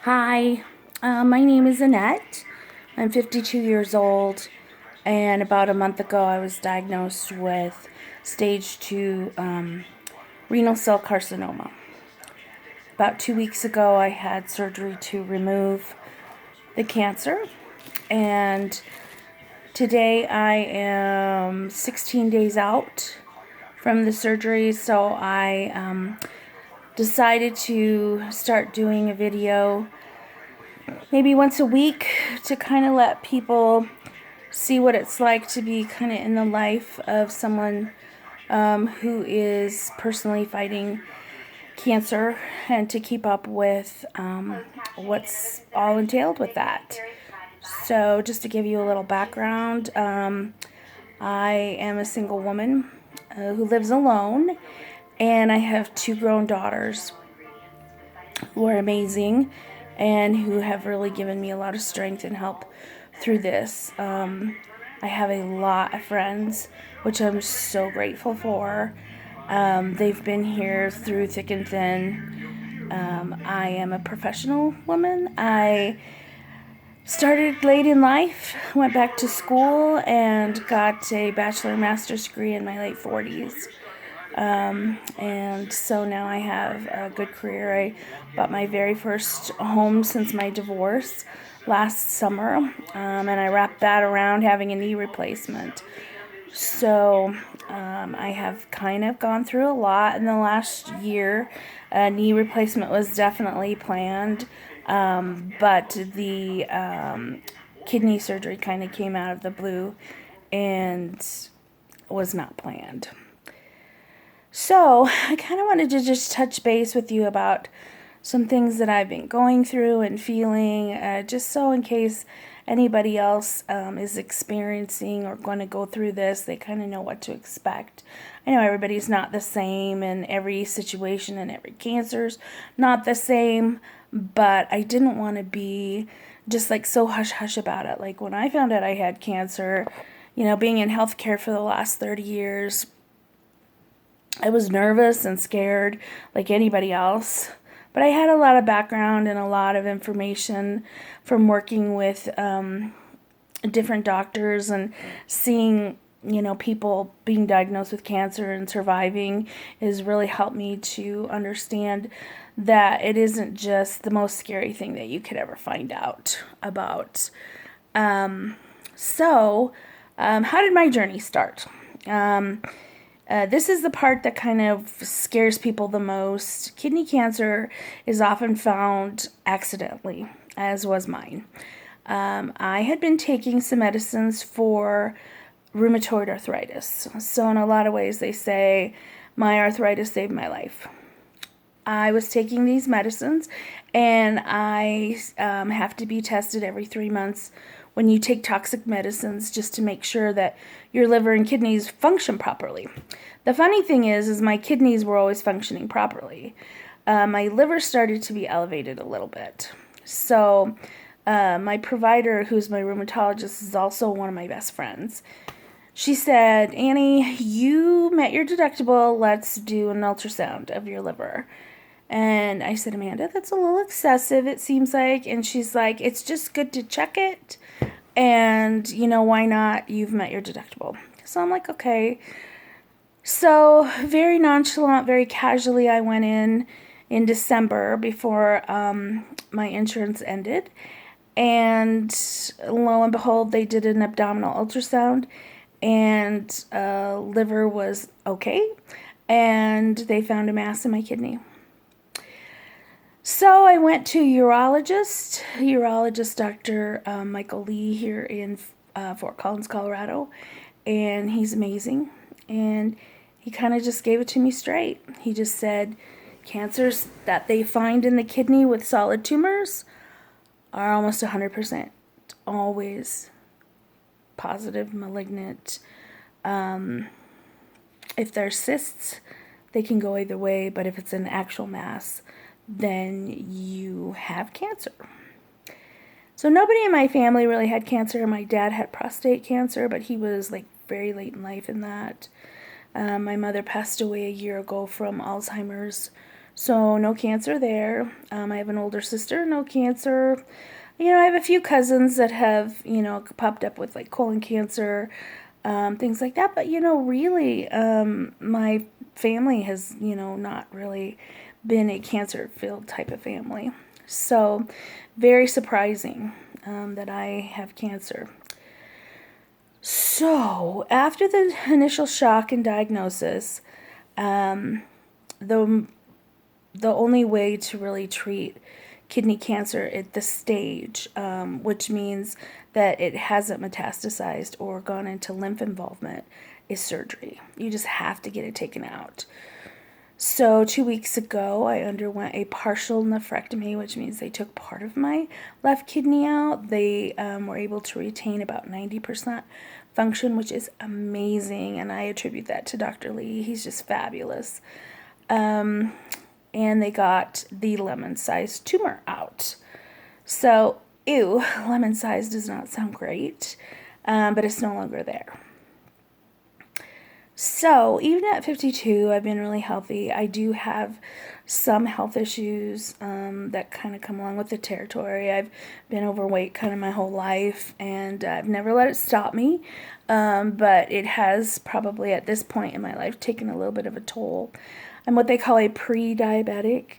Hi, my name is Annette. I'm 52 years old, and about a month ago, I was diagnosed with stage 2 renal cell carcinoma. About 2 weeks ago, I had surgery to remove the cancer, and today I am 16 days out from the surgery, so I decided to start doing a video maybe once a week to kind of let people see what it's like to be kind of in the life of someone who is personally fighting cancer and to keep up with what's all entailed with that. So, just to give you a little background, I am a single woman who lives alone, and I have two grown daughters who are amazing and who have really given me a lot of strength and help through this. I have a lot of friends, which I'm so grateful for. They've been here through thick and thin. I am a professional woman. I started late in life, went back to school, and got a bachelor and master's degree in my late 40s. And so now I have a good career. I bought my very first home since my divorce last summer, and I wrapped that around having a knee replacement. So I have kind of gone through a lot in the last year. A knee replacement was definitely planned, but the kidney surgery kind of came out of the blue and was not planned. So, I kind of wanted to just touch base with you about some things that I've been going through and feeling, just so in case anybody else is experiencing or going to go through this, they kind of know what to expect. I know everybody's not the same, and every situation and every cancer's not the same, but I didn't want to be just like so hush hush about it. Like when I found out I had cancer, being in healthcare for the last 30 years, I was nervous and scared like anybody else, but I had a lot of background and a lot of information from working with different doctors and seeing, people being diagnosed with cancer and surviving has really helped me to understand that it isn't just the most scary thing that you could ever find out about. How did my journey start? This is the part that kind of scares people the most. Kidney cancer is often found accidentally, as was mine. I had been taking some medicines for rheumatoid arthritis. So, in a lot of ways, they say my arthritis saved my life. I was taking these medicines, and I have to be tested every 3 months when you take toxic medicines just to make sure that your liver and kidneys function properly. The funny thing is my kidneys were always functioning properly. My liver started to be elevated a little bit. So my provider, who's my rheumatologist, is also one of my best friends. She said, Annie, you met your deductible. Let's do an ultrasound of your liver. And I said, Amanda, that's a little excessive, it seems like. And she's like, it's just good to check it. And, why not? You've met your deductible. So I'm like, okay. So very nonchalant, very casually, I went in December before my insurance ended. And lo and behold, they did an abdominal ultrasound, and liver was okay. And they found a mass in my kidney. So I went to urologist Dr. Michael Lee here in Fort Collins, Colorado, and he's amazing. And he kind of just gave it to me straight. He just said, cancers that they find in the kidney with solid tumors are almost 100% always positive, malignant. If they're cysts, they can go either way, but if it's an actual mass, then you have cancer. So nobody in my family really had cancer. My dad had prostate cancer, but he was like very late in life in that. My mother passed away a year ago from Alzheimer's So no cancer there. I have an older sister, no cancer. I have a few cousins that have, popped up with like colon cancer, things like that. But, really, my family has, not really been a cancer filled type of family. So very surprising that I have cancer. So after the initial shock and diagnosis, the the only way to really treat kidney cancer at this stage, which means that it hasn't metastasized or gone into lymph involvement, is surgery. You just have to get it taken out. So 2 weeks ago, I underwent a partial nephrectomy, which means they took part of my left kidney out. They were able to retain about 90% function, which is amazing, and I attribute that to Dr. Lee. He's just fabulous. And they got the lemon-sized tumor out. So, ew, lemon-sized does not sound great, but it's no longer there. So, even at 52, I've been really healthy. I do have some health issues that kind of come along with the territory. I've been overweight kind of my whole life, and I've never let it stop me. But it has probably at this point in my life taken a little bit of a toll. I'm what they call a pre-diabetic,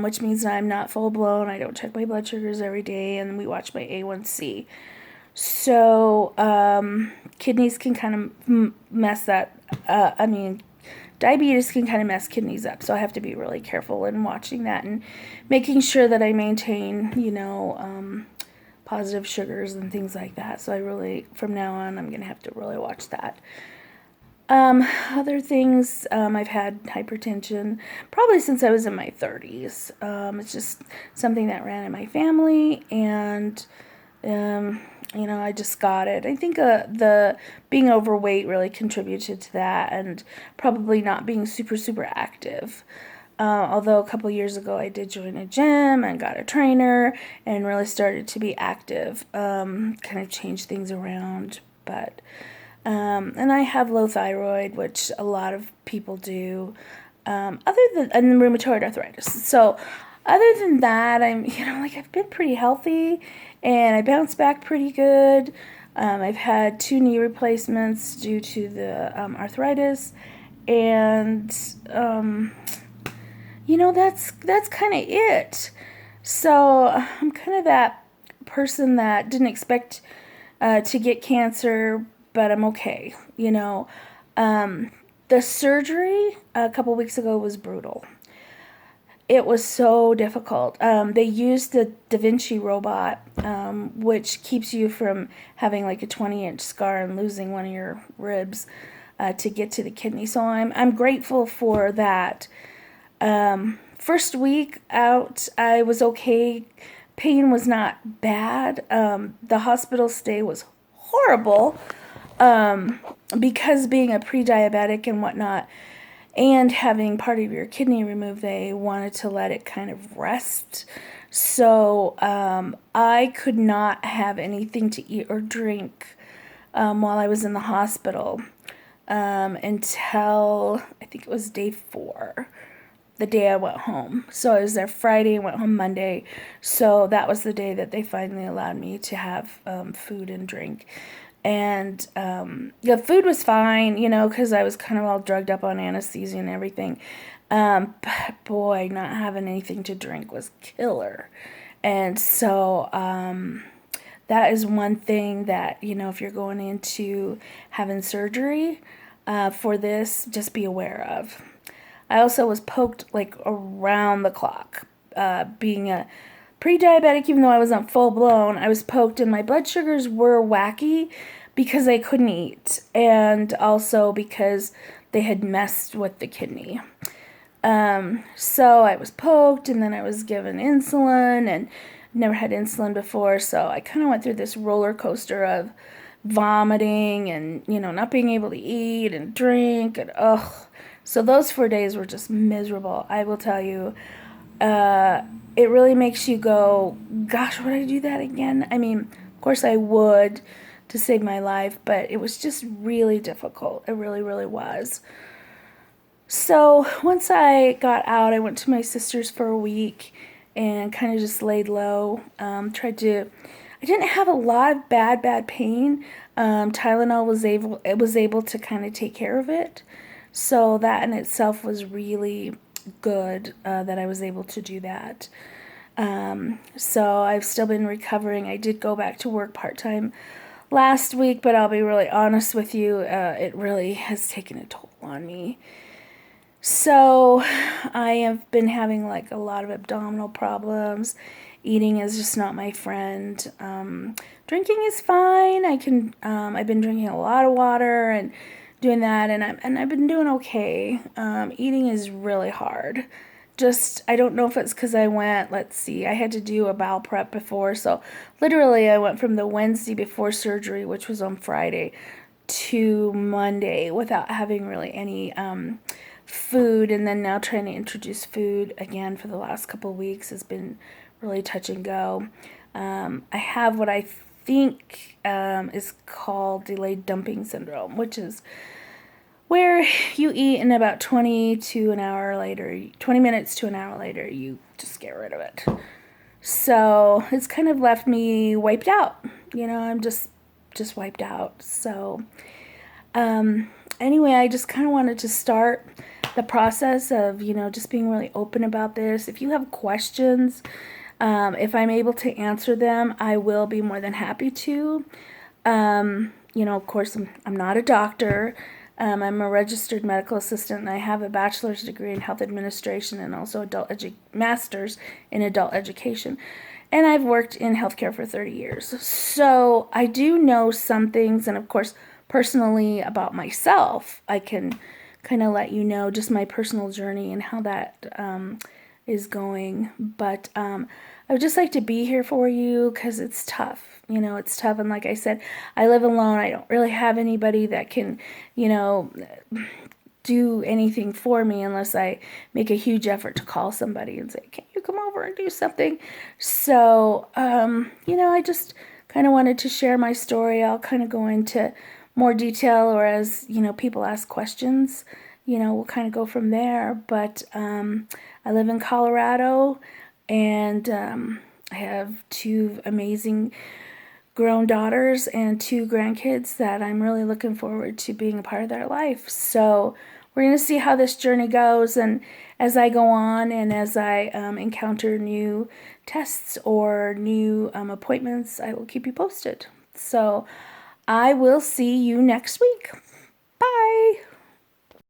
which means I'm not full-blown. I don't check my blood sugars every day, and we watch my A1C. So, kidneys can kind of mess that, diabetes can kind of mess kidneys up. So I have to be really careful in watching that and making sure that I maintain, positive sugars and things like that. So I really, from now on, I'm going to have to really watch that. Other things, I've had hypertension probably since I was in my 30s. It's just something that ran in my family, and I just got it. I think the being overweight really contributed to that, and probably not being super, super active. Although a couple years ago I did join a gym and got a trainer and really started to be active, kind of change things around. But and I have low thyroid, which a lot of people do, and rheumatoid arthritis. So other than that, I've been pretty healthy, and I bounced back pretty good. I've had 2 knee replacements due to the arthritis, and that's kind of it. So I'm kind of that person that didn't expect to get cancer, but I'm okay. The surgery a couple weeks ago was brutal. It was so difficult. They used the Da Vinci robot, which keeps you from having like a 20-inch scar and losing one of your ribs to get to the kidney. So I'm grateful for that. First week out, I was okay. Pain was not bad. The hospital stay was horrible because being a pre-diabetic and whatnot, and having part of your kidney removed, they wanted to let it kind of rest. So I could not have anything to eat or drink while I was in the hospital until I think it was day 4, the day I went home. So I was there Friday and went home Monday. So that was the day that they finally allowed me to have food and drink. And the food was fine, because I was kind of all drugged up on anesthesia and everything. But boy, not having anything to drink was killer. And so that is one thing that, if you're going into having surgery for this, just be aware of. I also was poked like around the clock. Being a pre-diabetic, even though I wasn't full-blown, I was poked and my blood sugars were wacky because I couldn't eat, and also because they had messed with the kidney. So I was poked, and then I was given insulin, and never had insulin before, so I kind of went through this roller coaster of vomiting and, not being able to eat and drink, and so those 4 days were just miserable. I will tell you, it really makes you go, gosh, would I do that again? I mean, of course I would, to save my life, but it was just really difficult. It really, really was. So once I got out, I went to my sister's for a week and kind of just laid low. I didn't have a lot of bad pain. Tylenol was able to kind of take care of it. So that in itself was really good that I was able to do that. So I've still been recovering. I did go back to work part time last week, but I'll be really honest with you, it really has taken a toll on me. So I have been having like a lot of abdominal problems. Eating is just not my friend. Drinking is fine. I've been drinking a lot of water and doing that, and I've been doing okay. Eating is really hard. Just I don't know if it's because I went. Let's see. I had to do a bowel prep before, so literally I went from the Wednesday before surgery, which was on Friday, to Monday without having really any food, and then now trying to introduce food again for the last couple of weeks has been really touch and go. I have what I think is called delayed dumping syndrome, which is where you eat and about 20 minutes to an hour later, you just get rid of it. So it's kind of left me wiped out. I'm just wiped out. So anyway, I just kind of wanted to start the process of, just being really open about this. If you have questions, if I'm able to answer them, I will be more than happy to. Of course, I'm not a doctor. I'm a registered medical assistant, and I have a bachelor's degree in health administration and also master's in adult education. And I've worked in healthcare for 30 years. So I do know some things, and of course, personally about myself, I can kind of let you know just my personal journey and how that is going. But I would just like to be here for you because it's tough. It's tough. And like I said, I live alone. I don't really have anybody that can, do anything for me unless I make a huge effort to call somebody and say, can you come over and do something? So, I just kind of wanted to share my story. I'll kind of go into more detail, or as, people ask questions, we'll kind of go from there. But I live in Colorado, and I have two amazing grown daughters and two grandkids that I'm really looking forward to being a part of their life. So we're going to see how this journey goes, and as I go on and as I encounter new tests or new appointments, I will keep you posted. So I will see you next week. Bye.